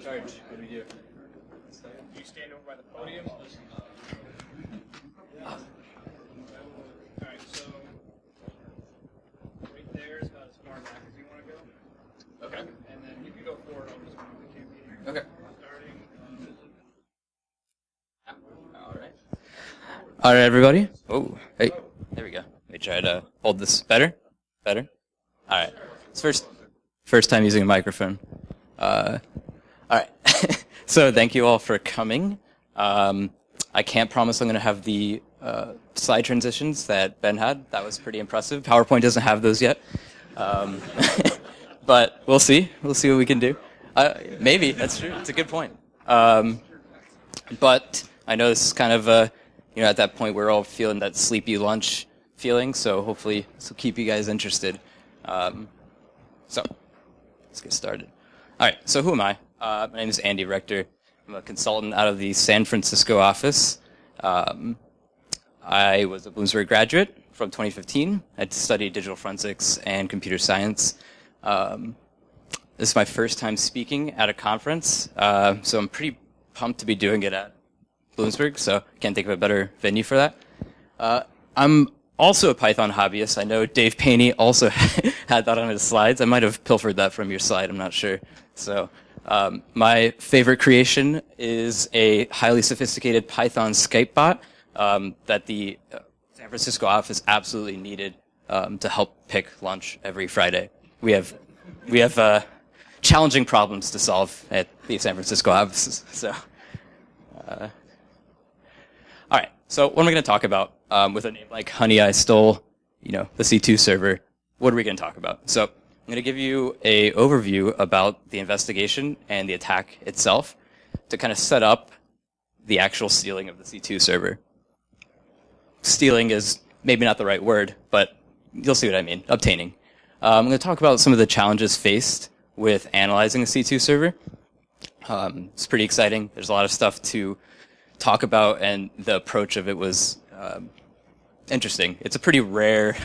charge? What do we do? You stand over by the podium. Alright, so right there is about as far back as you want to go. Okay. And then you can go forward, I'll just move the campaign. Okay. Starting. All right. All right, everybody. Oh, hey, there we go. Let me try to hold this better. Better. All right. It's first time using a microphone. All right. So thank you all for coming. I can't promise I'm going to have the slide transitions that Ben had. That was pretty impressive. PowerPoint doesn't have those yet. But we'll see. We'll see what we can do. Maybe. That's true. It's a good point. But I know this is kind of, at that point we're all feeling that sleepy lunch feeling, so hopefully this will keep you guys interested. So let's get started. All right, so who am I? My name is Andy Rector. I'm a consultant out of the San Francisco office. I was a Bloomsbury graduate from 2015. I studied digital forensics and computer science. This is my first time speaking at a conference, so I'm pretty pumped to be doing it at Bloomsburg, so can't think of a better venue for that. I'm also a Python hobbyist. I know Dave Paney also had that on his slides. I might have pilfered that from your slide, I'm not sure. So my favorite creation is a highly sophisticated Python Skype bot that the San Francisco office absolutely needed to help pick lunch every Friday. We have challenging problems to solve at the San Francisco offices. So, all right. So what am I going to talk about with a name like Honey, I Stole, the C2 server? What are we going to talk about? So I'm going to give you a overview about the investigation and the attack itself to kind of set up the actual stealing of the C2 server. Stealing is maybe not the right word, but you'll see what I mean. Obtaining. I'm going to talk about some of the challenges faced with analyzing a C2 server. It's pretty exciting. There's a lot of stuff to talk about, and the approach of it was interesting. It's a pretty rare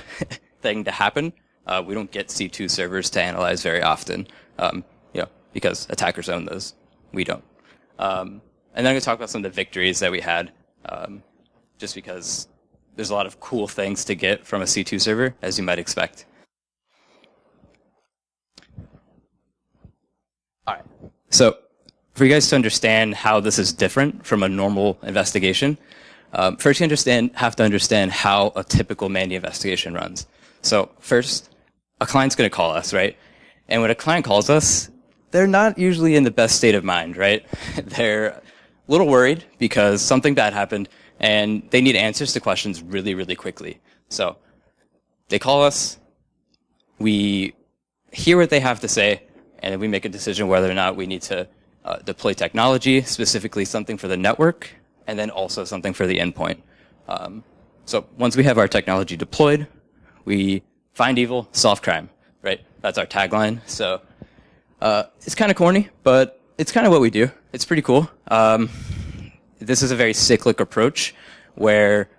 thing to happen. We don't get C2 servers to analyze very often, because attackers own those. We don't. And then I'm going to talk about some of the victories that we had, just because there's a lot of cool things to get from a C2 server, as you might expect. All right. So for you guys to understand how this is different from a normal investigation, first you have to understand how a typical Mandiant investigation runs. So first, a client's going to call us, right? And when a client calls us, they're not usually in the best state of mind, right? They're a little worried because something bad happened, and they need answers to questions really, really quickly. So they call us, we hear what they have to say, and then we make a decision whether or not we need to deploy technology, specifically something for the network, and then also something for the endpoint. So once we have our technology deployed, we find evil, solve crime, right? That's our tagline. So it's kind of corny, but it's kind of what we do. It's pretty cool. This is a very cyclic approach where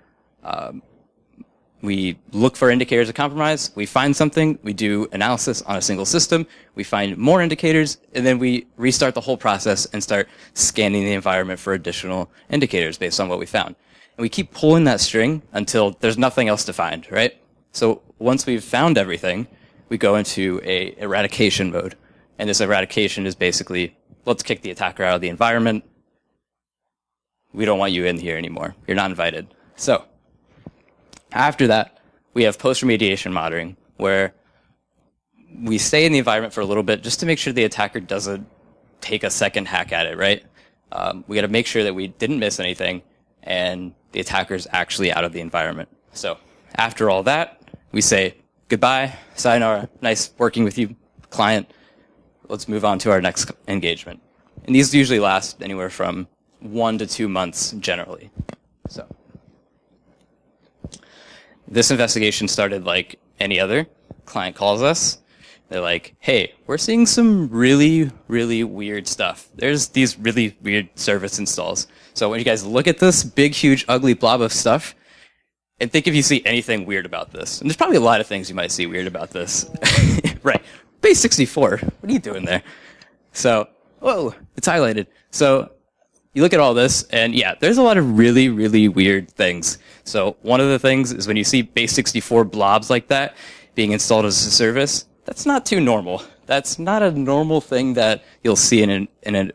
we look for indicators of compromise, we find something, we do analysis on a single system, we find more indicators, and then we restart the whole process and start scanning the environment for additional indicators based on what we found. And we keep pulling that string until there's nothing else to find, right? So once we've found everything, we go into a eradication mode. And this eradication is basically, let's kick the attacker out of the environment. We don't want you in here anymore. You're not invited. So after that, we have post-remediation monitoring, where we stay in the environment for a little bit just to make sure the attacker doesn't take a second hack at it, right? We got to make sure that we didn't miss anything and the attacker's actually out of the environment. So after all that, we say, goodbye, sayonara, nice working with you, client. Let's move on to our next engagement. And these usually last anywhere from 1 to 2 months generally. So this investigation started like any other. Client calls us. They're like, hey, we're seeing some really, really weird stuff. There's these really weird service installs. So when you guys look at this big, huge, ugly blob of stuff, and think if you see anything weird about this. And there's probably a lot of things you might see weird about this. Right. Base 64. What are you doing there? So whoa, it's highlighted. So you look at all this, and yeah, there's a lot of really, really weird things. So one of the things is when you see base64 blobs like that being installed as a service, that's not too normal. That's not a normal thing that you'll see in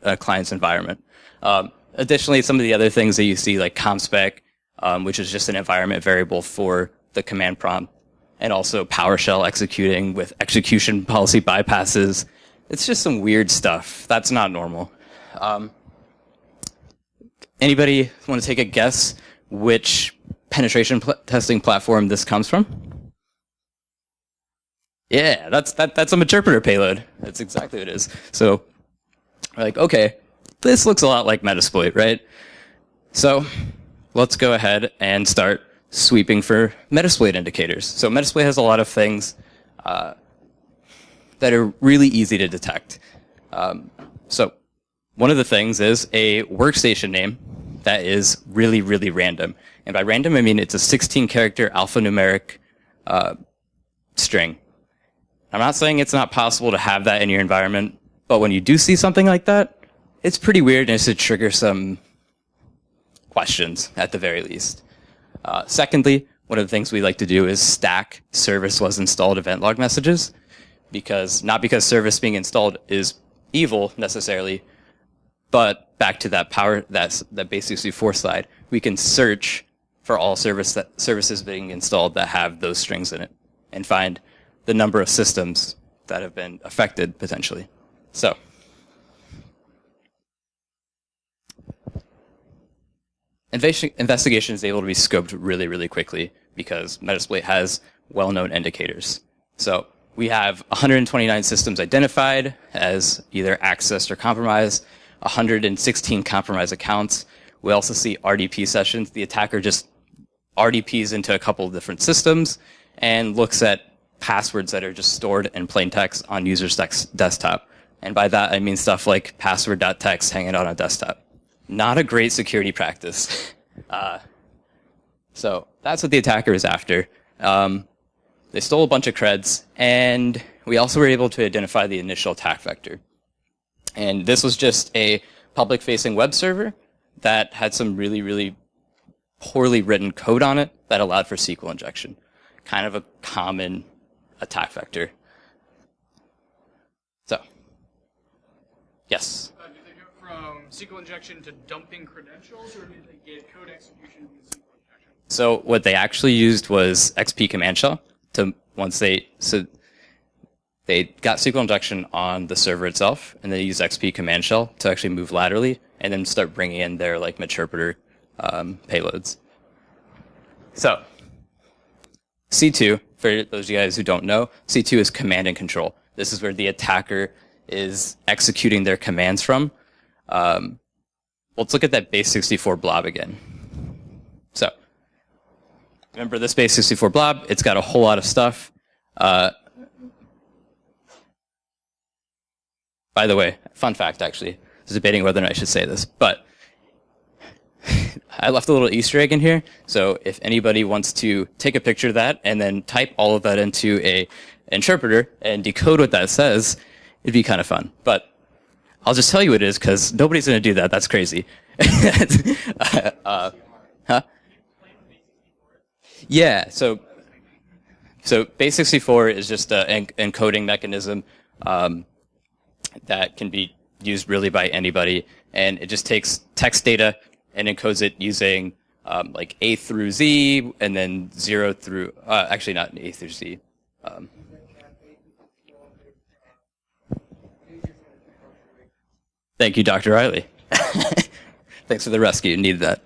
a client's environment. Additionally, some of the other things that you see, like ComSpec, which is just an environment variable for the command prompt, and also PowerShell executing with execution policy bypasses. It's just some weird stuff. That's not normal. Anybody want to take a guess which penetration testing platform this comes from? Yeah, that's a Meterpreter payload. That's exactly what it is. So, like, okay, this looks a lot like Metasploit, right? So, let's go ahead and start sweeping for Metasploit indicators. So Metasploit has a lot of things that are really easy to detect. So one of the things is a workstation name that is really, really random. And by random, I mean it's a 16-character alphanumeric string. I'm not saying it's not possible to have that in your environment, but when you do see something like that, it's pretty weird and it should trigger some questions at the very least. Secondly, one of the things we like to do is stack service was installed event log messages, not because service being installed is evil necessarily, but back to that base64 slide, we can search for all services being installed that have those strings in it and find the number of systems that have been affected potentially. So, investigation is able to be scoped really, really quickly because Metasploit has well-known indicators. So we have 129 systems identified as either accessed or compromised, 116 compromised accounts. We also see RDP sessions. The attacker just RDPs into a couple of different systems and looks at passwords that are just stored in plain text on user's desktop. And by that, I mean stuff like password.txt hanging out on a desktop. Not a great security practice. So that's what the attacker is after. They stole a bunch of creds, and we also were able to identify the initial attack vector. And this was just a public-facing web server that had some really, really poorly written code on it that allowed for SQL injection. Kind of a common attack vector. So, yes? Did they go from SQL injection to dumping credentials, or did they get code execution with SQL injection? So what they actually used was XP command shell to they got SQL injection on the server itself, and they used XP command shell to actually move laterally, and then start bringing in their like Meterpreter payloads. So C2, for those of you guys who don't know, C2 is command and control. This is where the attacker is executing their commands from. Let's look at that base64 blob again. So, remember this base64 blob, it's got a whole lot of stuff. By the way, fun fact actually, I was debating whether or not I should say this, but I left a little Easter egg in here, so if anybody wants to take a picture of that and then type all of that into a interpreter and decode what that says, it'd be kind of fun. But I'll just tell you what it is, because nobody's going to do that. That's crazy. Huh? Yeah, so base64 is just an encoding mechanism that can be used really by anybody, and it just takes text data and encodes it using like A through Z, and then 0 through, actually not A through Z. Thank you, Dr. Riley. Thanks for the rescue, needed that.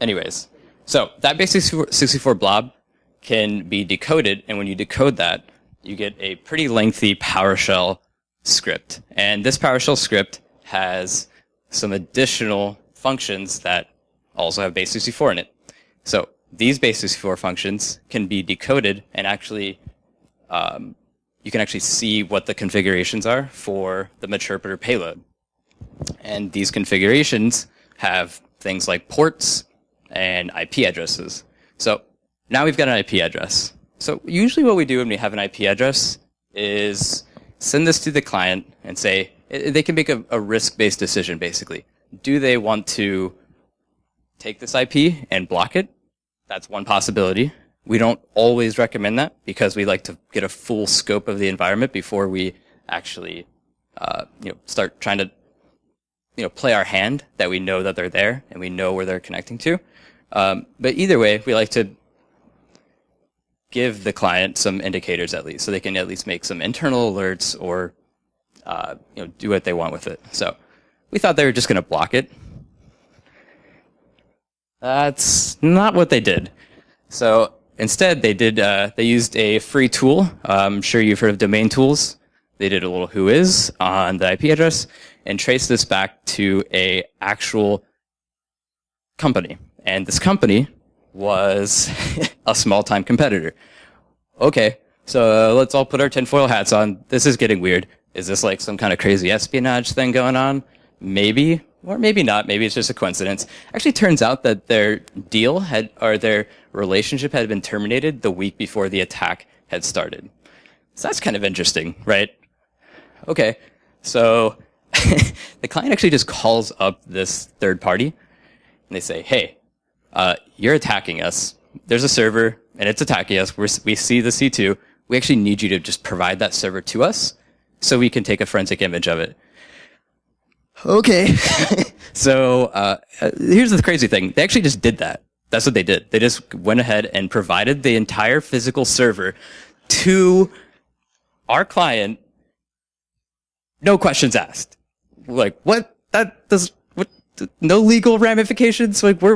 Anyways, so that base64 blob can be decoded, and when you decode that, you get a pretty lengthy PowerShell script. And this PowerShell script has some additional functions that also have base64 in it. So these base64 functions can be decoded, and actually you can actually see what the configurations are for the Meterpreter payload. And these configurations have things like ports and IP addresses. So now we've got an IP address. So usually what we do when we have an IP address is send this to the client and say, they can make a risk-based decision, basically. Do they want to take this IP and block it? That's one possibility. We don't always recommend that because we like to get a full scope of the environment before we actually, start trying to, play our hand that we know that they're there and we know where they're connecting to. But either way, we like to give the client some indicators at least, so they can at least make some internal alerts or, do what they want with it. So we thought they were just going to block it. That's not what they did. So instead, they used a free tool. I'm sure you've heard of domain tools. They did a little whois on the IP address and traced this back to a actual company. And this company was a small-time competitor. Okay, so let's all put our tinfoil hats on. This is getting weird. Is this like some kind of crazy espionage thing going on? Maybe, or maybe not. Maybe it's just a coincidence. Actually, turns out that their their relationship had been terminated the week before the attack had started. So that's kind of interesting, right? Okay, so the client actually just calls up this third party and they say, hey, you're attacking us. There's a server and it's attacking us. We see the C2. We actually need you to just provide that server to us so we can take a forensic image of it. Okay. So here's the crazy thing. They actually just did that. That's what they did. They just went ahead and provided the entire physical server to our client. No questions asked. Like, what? What? No legal ramifications? Like, we're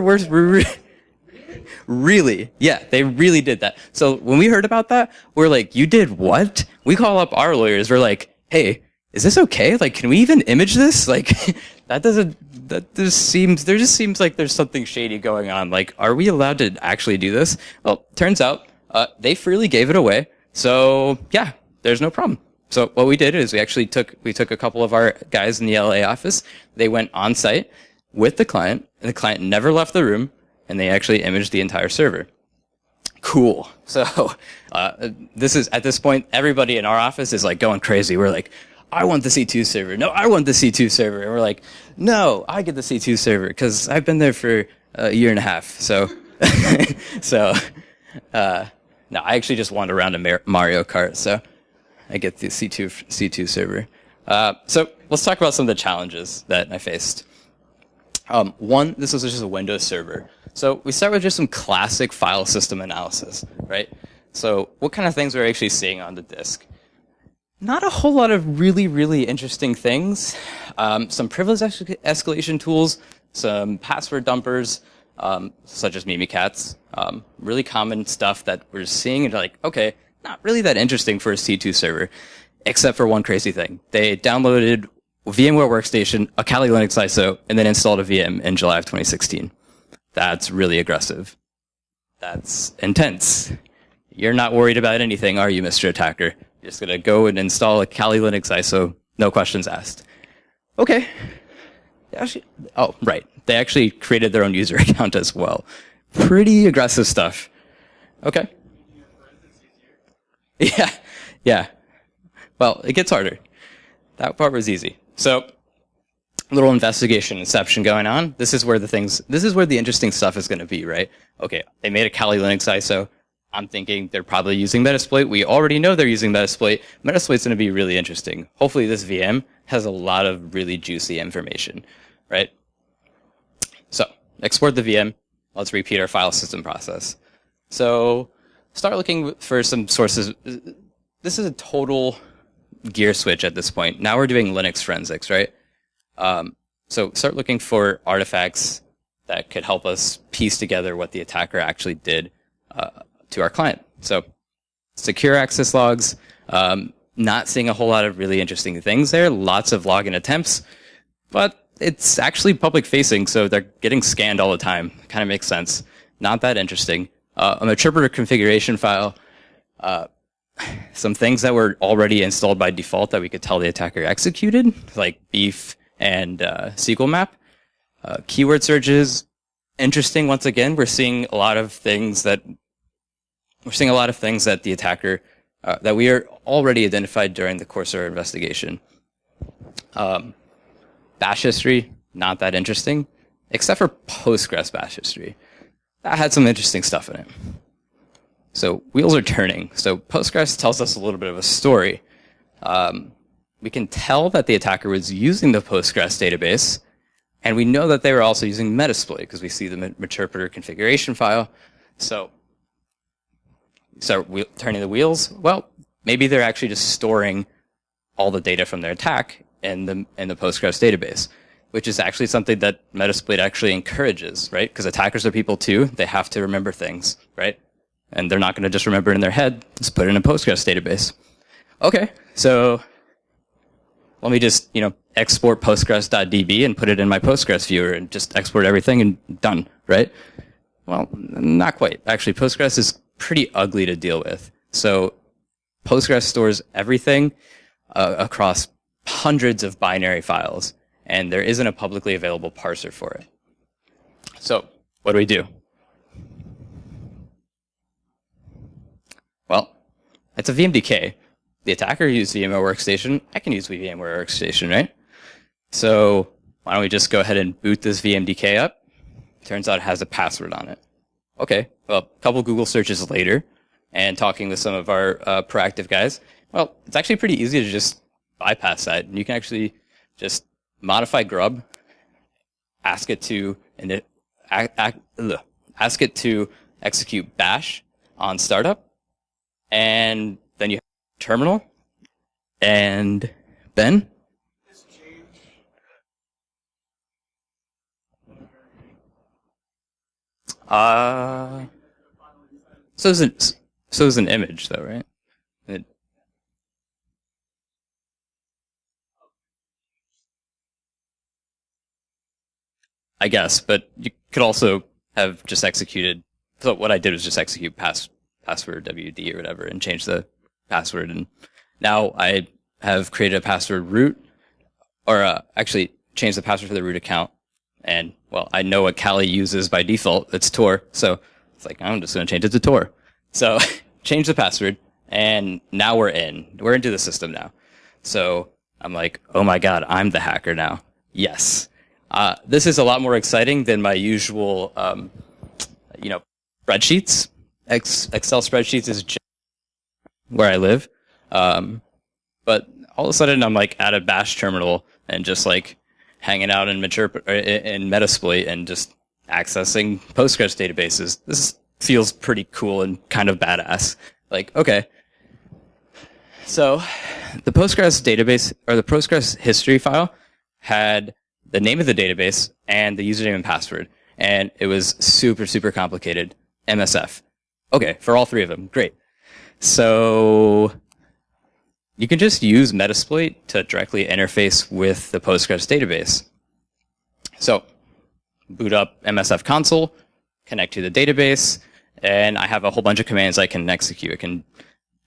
really? Yeah, they really did that. So when we heard about that, we're like, you did what? We call up our lawyers. We're like, hey, is this okay? Like, can we even image this? Like, there just seems like there's something shady going on. Like, are we allowed to actually do this? Well, turns out, they freely gave it away. So yeah, there's no problem. So what we did is we took a couple of our guys in the LA office. They went on site with the client, and the client never left the room, and they actually imaged the entire server. Cool. So, this is, at this point, everybody in our office is like going crazy. We're like, I want the C2 server. No, I want the C2 server. And we're like, no, I get the C2 server because I've been there for a year and a half. So, no, I actually just wandered around a Mario Kart. So I get the C2 server. So let's talk about some of the challenges that I faced. One, this was just a Windows server. So we start with just some classic file system analysis, right? So what kind of things we're actually seeing on the disk? Not a whole lot of really, really interesting things. Some privilege escalation tools, some password dumpers, such as Mimikatz. Really common stuff that we're seeing and like, okay, not really that interesting for a C2 server, except for one crazy thing. They downloaded VMware Workstation, a Kali Linux ISO, and then installed a VM in July of 2016. That's really aggressive. That's intense. You're not worried about anything, are you, Mr. Attacker? You're just going to go and install a Kali Linux ISO, no questions asked. Okay. Oh, right. They actually created their own user account as well. Pretty aggressive stuff. Okay. Yeah. Well, it gets harder. That part was easy. So, little investigation inception going on. This is where the interesting stuff is going to be, right? Okay, they made a Kali Linux ISO. I'm thinking they're probably using Metasploit. We already know they're using Metasploit. Metasploit's going to be really interesting. Hopefully this VM has a lot of really juicy information, right? So, export the VM. Let's repeat our file system process. So, start looking for some sources. This is a total gear switch at this point. Now we're doing Linux forensics, right? So start looking for artifacts that could help us piece together what the attacker actually did to our client. So secure access logs, not seeing a whole lot of really interesting things there. Lots of login attempts, but it's actually public facing, so they're getting scanned all the time. Kind of makes sense. Not that interesting. An interpreter configuration file, some things that were already installed by default that we could tell the attacker executed, like beef and SQL map. Keyword searches, interesting. Once again, we're seeing a lot of things that the attacker that we are already identified during the course of our investigation. Bash history, not that interesting, except for Postgres bash history. That had some interesting stuff in it. So wheels are turning. So Postgres tells us a little bit of a story. We can tell that the attacker was using the Postgres database, and we know that they were also using Metasploit because we see the interpreter configuration file. So start turning the wheels. Well, maybe they're actually just storing all the data from their attack in the Postgres database, which is actually something that Metasploit actually encourages, right? Because attackers are people too. They have to remember things, right? And they're not going to just remember it in their head. Just put it in a Postgres database. Okay, so let me just, export postgres.db and put it in my Postgres viewer and just export everything and done, right? Well, not quite. Actually, Postgres is pretty ugly to deal with. So Postgres stores everything across hundreds of binary files, and there isn't a publicly available parser for it. So what do? Well, it's a VMDK. The attacker used VMware Workstation. I can use VMware Workstation, right? So why don't we just go ahead and boot this VMDK up? Turns out it has a password on it. Okay, well, a couple Google searches later and talking with some of our proactive guys, well, it's actually pretty easy to just bypass that. And you can actually just modify grub, ask it to execute bash on startup, and then you have terminal, and Ben? So is an image though, right? I guess, but you could also have just executed. So what I did was just execute password WD or whatever and change the password, and now I have created a password root, or actually changed the password for the root account, and well, I know what Kali uses by default. It's Tor, so it's like I'm just going to change it to Tor. So change the password, and now we're into the system now. So I'm like, oh my god, I'm the hacker now. Yes. This is a lot more exciting than my usual, spreadsheets. Excel spreadsheets is where I live. But all of a sudden I'm like at a bash terminal and just like hanging out in Metasploit and just accessing Postgres databases. This feels pretty cool and kind of badass. Like, okay. So the Postgres database, or the Postgres history file, had the name of the database and the username and password. And it was super, super complicated. MSF. Okay, for all three of them. Great. So you can just use Metasploit to directly interface with the Postgres database. So boot up MSF console, connect to the database, and I have a whole bunch of commands I can execute. I can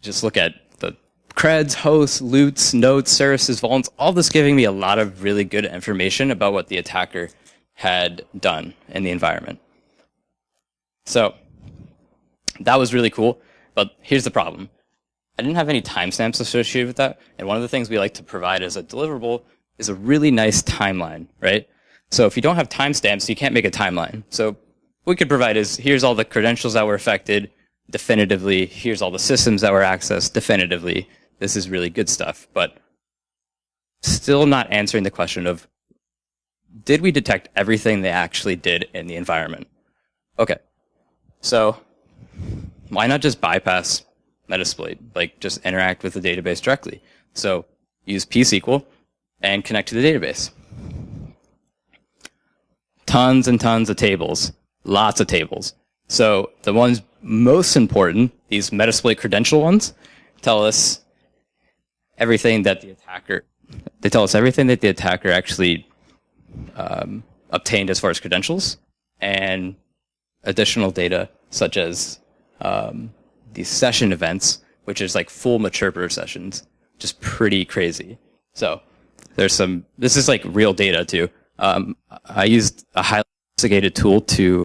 just look at the creds, hosts, loots, nodes, services, vulns, all this giving me a lot of really good information about what the attacker had done in the environment. So that was really cool, but here's the problem. I didn't have any timestamps associated with that, and one of the things we like to provide as a deliverable is a really nice timeline, right? So if you don't have timestamps, you can't make a timeline. So what we could provide is, here's all the credentials that were affected definitively, here's all the systems that were accessed definitively. This is really good stuff, but still not answering the question of, did we detect everything they actually did in the environment? Okay, so why not just bypass Metasploit, like just interact with the database directly? So use pSQL and connect to the database. Tons and tons of tables, lots of tables. So the ones most important, these Metasploit credential ones, tell us everything that the attacker, actually obtained as far as credentials, and additional data such as these session events, which is like full interpreter sessions, just pretty crazy. So there's this is like real data too. I used a highly sophisticated tool to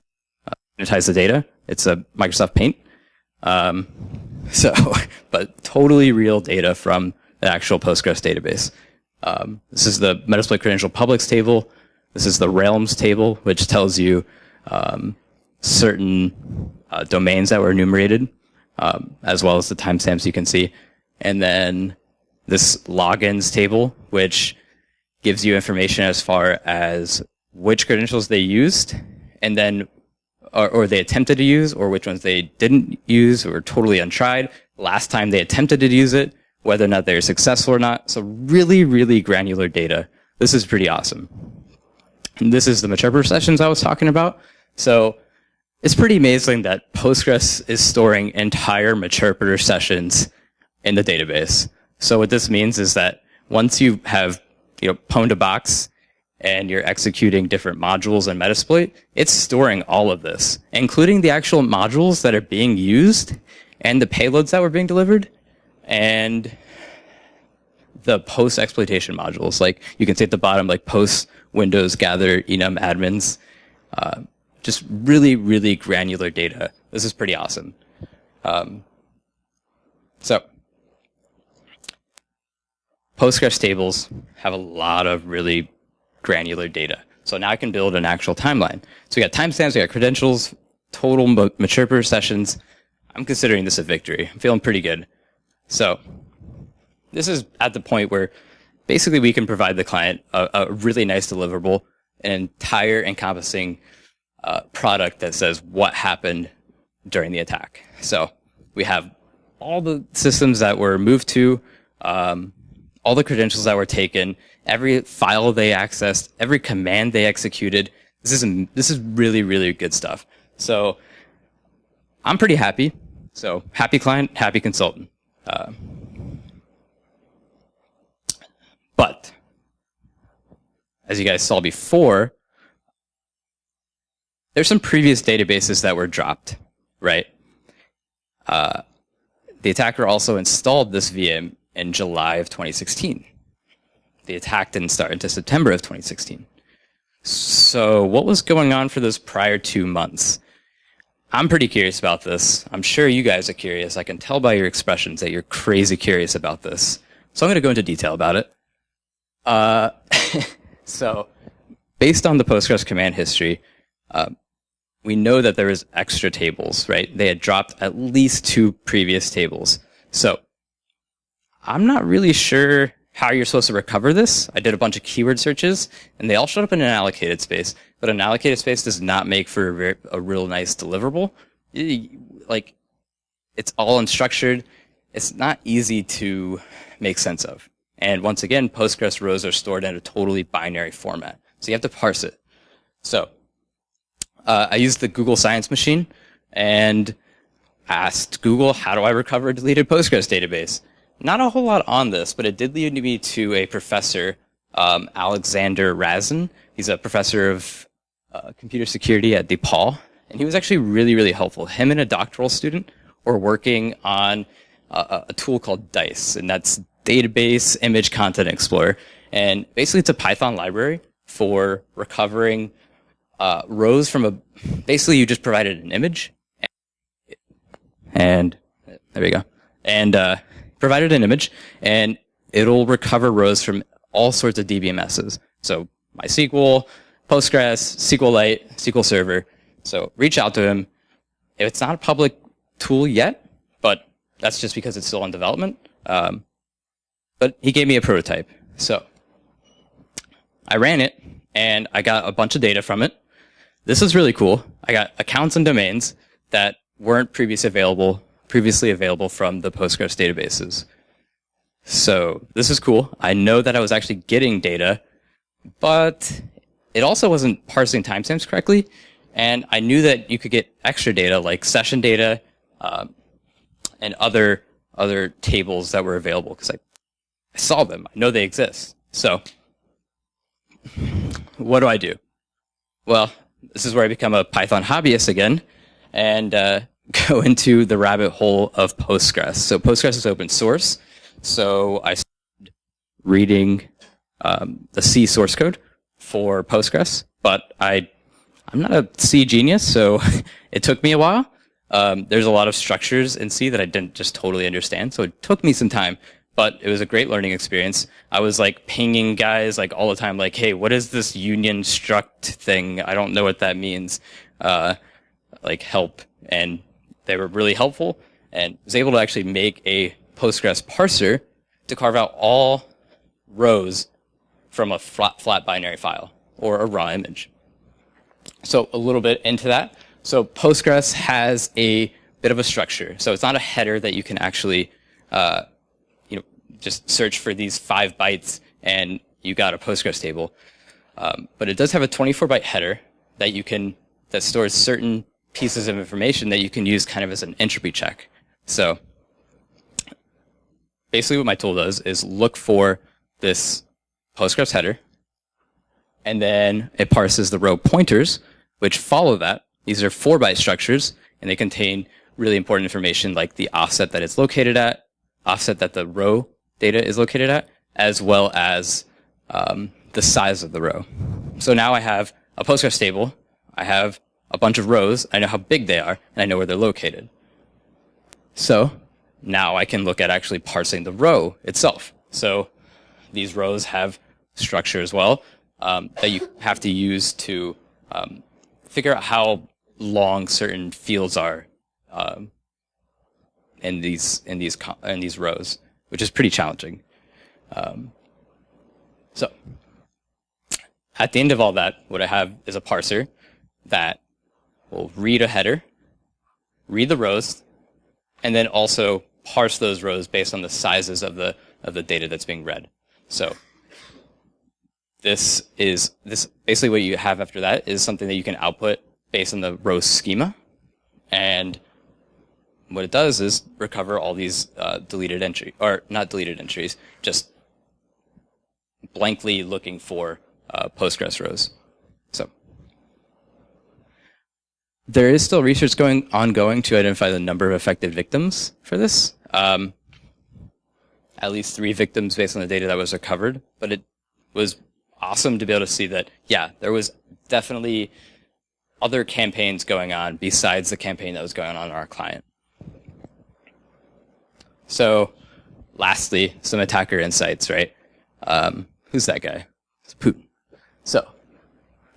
sanitize the data. It's a Microsoft Paint. So, but totally real data from the actual Postgres database. This is the Metasploit credential publics table. This is the realms table, which tells you certain domains that were enumerated, as well as the timestamps you can see. And then this logins table, which gives you information as far as which credentials they used, and then or they attempted to use, or which ones they didn't use or were totally untried, last time they attempted to use it, whether or not they're successful or not. So really, really granular data. This is pretty awesome. And this is the Meterpreter sessions I was talking about. So it's pretty amazing that Postgres is storing entire Meterpreter sessions in the database. So what this means is that once you have, pwned a box and you're executing different modules in Metasploit, it's storing all of this, including the actual modules that are being used and the payloads that were being delivered and the post exploitation modules. Like you can see at the bottom, like post Windows gather enum admins, just really, really granular data. This is pretty awesome. So Postgres tables have a lot of really granular data. So now I can build an actual timeline. So we got timestamps, we got credentials, total Meterpreter sessions. I'm considering this a victory. I'm feeling pretty good. So this is at the point where basically we can provide the client a really nice deliverable, an entire encompassing product that says what happened during the attack. So we have all the systems that were moved to, all the credentials that were taken, every file they accessed, every command they executed. This is really, really good stuff. So I'm pretty happy. So happy client, happy consultant. But as you guys saw before, there's some previous databases that were dropped, right? The attacker also installed this VM in July of 2016. The attack didn't start until September of 2016. So what was going on for those prior 2 months? I'm pretty curious about this. I'm sure you guys are curious. I can tell by your expressions that you're crazy curious about this. So I'm going to go into detail about it. So based on the Postgres command history, we know that there is extra tables, right? They had dropped at least 2 previous tables. So I'm not really sure how you're supposed to recover this. I did a bunch of keyword searches, and they all showed up in an allocated space. But an allocated space does not make for a real nice deliverable. Like, it's all unstructured. It's not easy to make sense of. And once again, Postgres rows are stored in a totally binary format. So you have to parse it. So I used the Google Science Machine and asked Google, how do I recover a deleted Postgres database? Not a whole lot on this, but it did lead me to a professor, Alexander Razin. He's a professor of computer security at DePaul, and he was actually really, really helpful. Him and a doctoral student were working on a tool called DICE, and that's Database Image Content Explorer. And basically, it's a Python library for recovering rows from basically, you just provided an image, and there we go. And provided an image, and it'll recover rows from all sorts of DBMSs. So MySQL, Postgres, SQLite, SQL Server. So reach out to him. If it's not a public tool yet, but that's just because it's still in development. But he gave me a prototype. So I ran it, and I got a bunch of data from it. This is really cool. I got accounts and domains that weren't previously available from the Postgres databases. So this is cool. I know that I was actually getting data, but it also wasn't parsing timestamps correctly. And I knew that you could get extra data like session data and other tables that were available because I saw them. I know they exist. So what do I do? Well, this is where I become a Python hobbyist again and go into the rabbit hole of Postgres. So Postgres is open source. So I started reading the C source code for Postgres, but I'm not a C genius, so it took me a while. There's a lot of structures in C that I didn't just totally understand, so it took me some time, but it was a great learning experience. I was like pinging guys like all the time, like, hey, what is this union struct thing? I don't know what that means. Like help. And they were really helpful, and was able to actually make a Postgres parser to carve out all rows from a flat binary file or a raw image. So a little bit into that. So Postgres has a bit of a structure. So it's not a header that you can actually, just search for these 5 bytes and you got a Postgres table. But it does have a 24-byte header that stores certain pieces of information that you can use kind of as an entropy check. So basically what my tool does is look for this Postgres header, and then it parses the row pointers, which follow that. These are 4-byte structures, and they contain really important information like the offset that it's located at, offset that the row data is located at, as well as the size of the row. So now I have a Postgres table, I have a bunch of rows, I know how big they are, and I know where they're located. So now I can look at actually parsing the row itself. So these rows have structure as well that you have to use to figure out how long certain fields are in these rows, which is pretty challenging. So at the end of all that, what I have is a parser that will read a header, read the rows, and then also parse those rows based on the sizes of the data that's being read. So this basically what you have after that is something that you can output based on the row schema, and what it does is recover all these deleted entry, or not deleted entries, just blankly looking for Postgres rows. So there is still research ongoing to identify the number of affected victims for this. At least 3 victims based on the data that was recovered, but it was awesome to be able to see that, yeah, there was definitely other campaigns going on besides the campaign that was going on our client. So lastly, some attacker insights, right? Who's that guy? It's Putin. So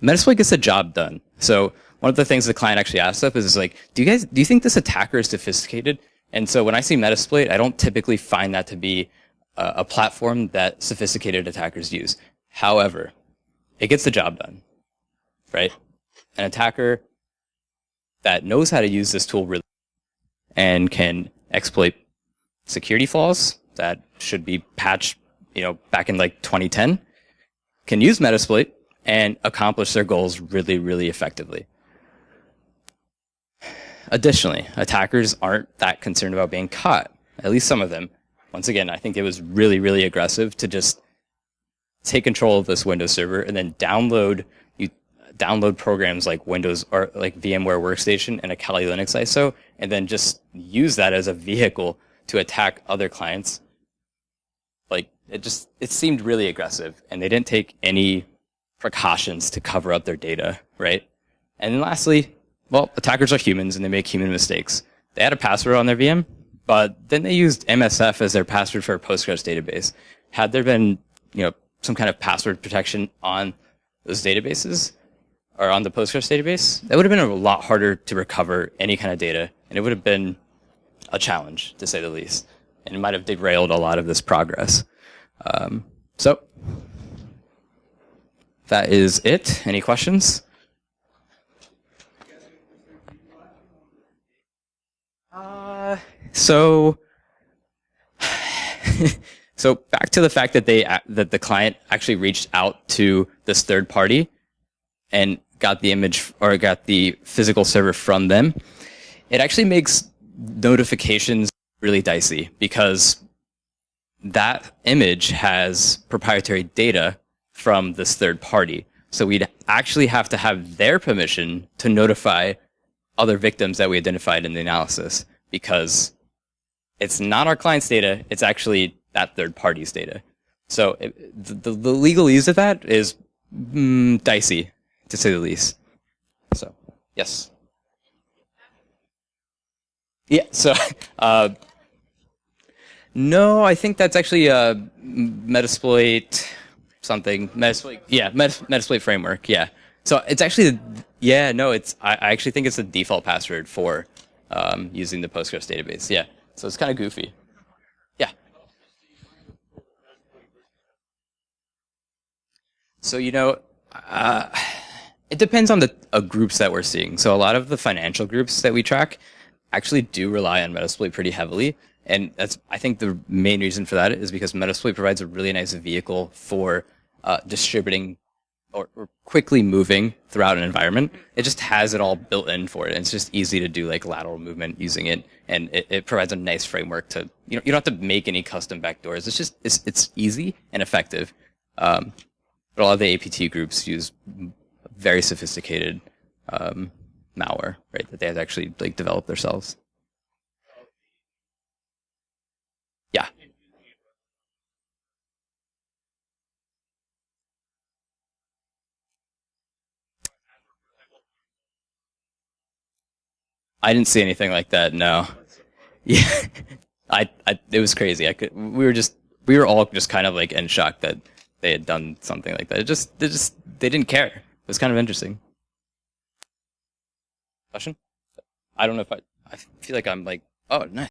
Metasploit gets the job done. So one of the things the client actually asked us is like, do you think this attacker is sophisticated? And so when I see Metasploit, I don't typically find that to be a platform that sophisticated attackers use. However, it gets the job done, right? An attacker that knows how to use this tool really and can exploit security flaws that should be patched, back in like 2010, can use Metasploit and accomplish their goals really, really effectively. Additionally, attackers aren't that concerned about being caught, at least some of them. Once again, I think it was really, really aggressive to just take control of this Windows server and then download programs like Windows or like VMware Workstation and a Kali Linux ISO, and then just use that as a vehicle to attack other clients. Like it seemed really aggressive, and they didn't take any precautions to cover up their data, right? And then lastly, well, attackers are humans and they make human mistakes. They had a password on their VM, but then they used MSF as their password for a Postgres database. Had there been, some kind of password protection on those databases or on the Postgres database, that would have been a lot harder to recover any kind of data, and it would have been a challenge, to say the least. And it might have derailed a lot of this progress. So that is it. Any questions? So back to the fact that that the client actually reached out to this third party and got the image or got the physical server from them. It actually makes notifications really dicey because that image has proprietary data from this third party. So we'd actually have to have their permission to notify other victims that we identified in the analysis, because it's not our client's data, it's actually that third party's data. So the legalese of that is dicey, to say the least. So, yes. Yeah. So, no, I think that's actually Metasploit something. Metasploit, yeah, Metasploit framework. Yeah. So it's actually, yeah, no, I actually think it's the default password for using the Postgres database. Yeah. So it's kind of goofy. Yeah. So, uh, it depends on the groups that we're seeing. So a lot of the financial groups that we track actually do rely on Metasploit pretty heavily. And that's, I think the main reason for that is because Metasploit provides a really nice vehicle for distributing or quickly moving throughout an environment. It just has it all built in for it. And it's just easy to do like lateral movement using it. And it provides a nice framework to, you don't have to make any custom backdoors. It's easy and effective. But a lot of the APT groups use very sophisticated malware, right? That they have actually like developed themselves. Yeah, I didn't see anything like that. No. Yeah, it was crazy. We were all just kind of like in shock that they had done something like that. They didn't care. It was kind of interesting. Question? I don't know if I feel like I'm like, oh, nice.